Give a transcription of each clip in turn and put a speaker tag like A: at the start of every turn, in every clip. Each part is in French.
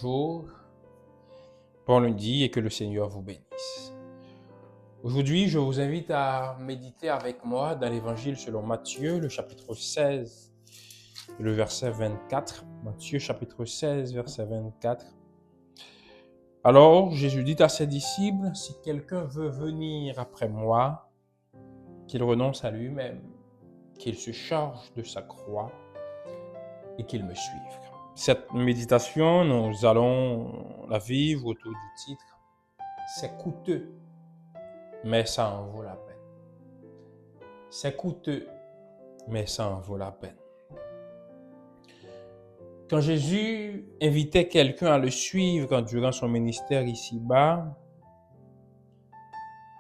A: bonjour, bon lundi et que le Seigneur vous bénisse. Aujourd'hui, je vous invite à méditer avec moi dans l'Évangile selon Matthieu, le chapitre 16, le verset 24. Matthieu, chapitre 16, verset 24. Alors, Jésus dit à ses disciples, si quelqu'un veut venir après moi, qu'il renonce à lui-même, qu'il se charge de sa croix et qu'il me suive. Cette méditation, nous allons la vivre autour du titre « C'est coûteux, mais ça en vaut la peine ». C'est coûteux, mais ça en vaut la peine. Quand Jésus invitait quelqu'un à le suivre durant son ministère ici-bas,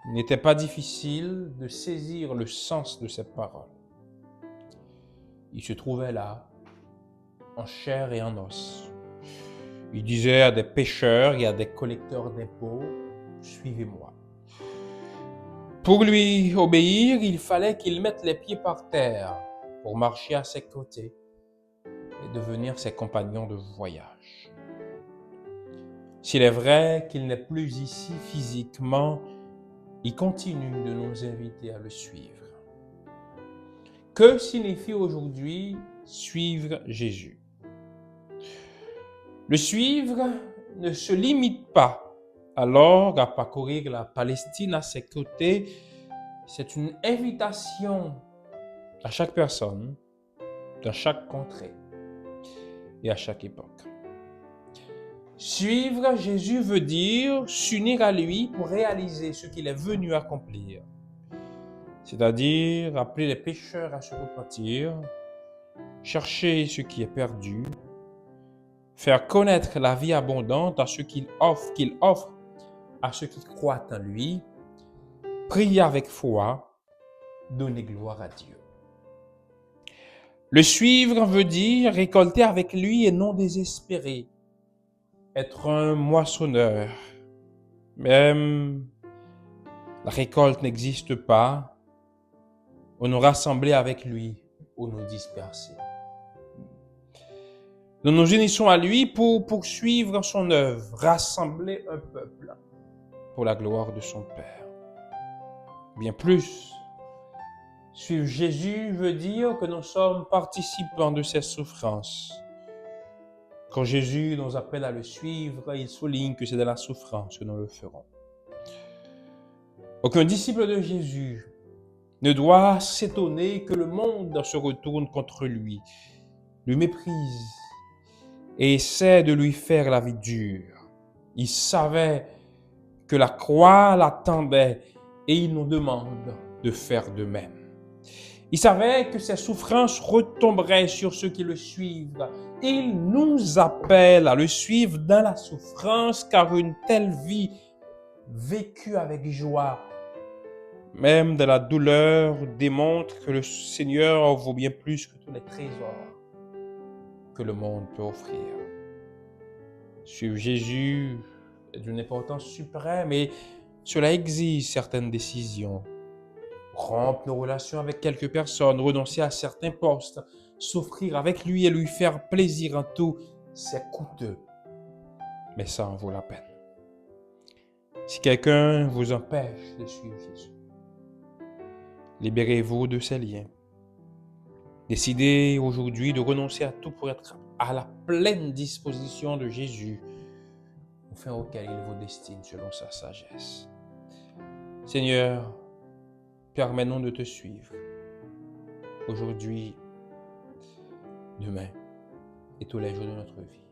A: il n'était pas difficile de saisir le sens de ces paroles. Il se trouvait là, en chair et en os. Il disait à des pécheurs et à des collecteurs d'impôts, « Suivez-moi ». Pour lui obéir, il fallait qu'il mette les pieds par terre pour marcher à ses côtés et devenir ses compagnons de voyage. S'il est vrai qu'il n'est plus ici physiquement, il continue de nous inviter à le suivre. Que signifie aujourd'hui suivre Jésus? Le suivre ne se limite pas alors à parcourir la Palestine à ses côtés. C'est une invitation à chaque personne, dans chaque contrée et à chaque époque. Suivre Jésus veut dire s'unir à lui pour réaliser ce qu'il est venu accomplir, c'est-à-dire appeler les pécheurs à se repentir, chercher ce qui est perdu, faire connaître la vie abondante à ceux qu'il offre à ceux qui croient en lui, prier avec foi, donner gloire à Dieu. Le suivre veut dire récolter avec lui et non désespérer, être un moissonneur. Même la récolte n'existe pas, on nous rassembler avec lui ou nous disperser. Nous nous unissons à lui pour poursuivre son œuvre, rassembler un peuple pour la gloire de son Père. Bien plus, suivre Jésus veut dire que nous sommes participants de ses souffrances. Quand Jésus nous appelle à le suivre, il souligne que c'est de la souffrance que nous le ferons. Aucun disciple de Jésus ne doit s'étonner que le monde se retourne contre lui, le méprise et essaie de lui faire la vie dure. Il savait que la croix l'attendait et il nous demande de faire de même. Il savait que ses souffrances retomberaient sur ceux qui le suivent. Il nous appelle à le suivre dans la souffrance car une telle vie vécue avec joie, même de la douleur, démontre que le Seigneur vaut bien plus que tous les trésors que le monde peut offrir. Suivre Jésus est d'une importance suprême et cela exige certaines décisions. Rompre nos relations avec quelques personnes, renoncer à certains postes, s'offrir avec lui et lui faire plaisir en tout, c'est coûteux, mais ça en vaut la peine. Si quelqu'un vous empêche de suivre Jésus, libérez-vous de ces liens. Décidez aujourd'hui de renoncer à tout pour être à la pleine disposition de Jésus, au fin auquel il vous destine selon sa sagesse. Seigneur, permets-nous de te suivre aujourd'hui, demain et tous les jours de notre vie.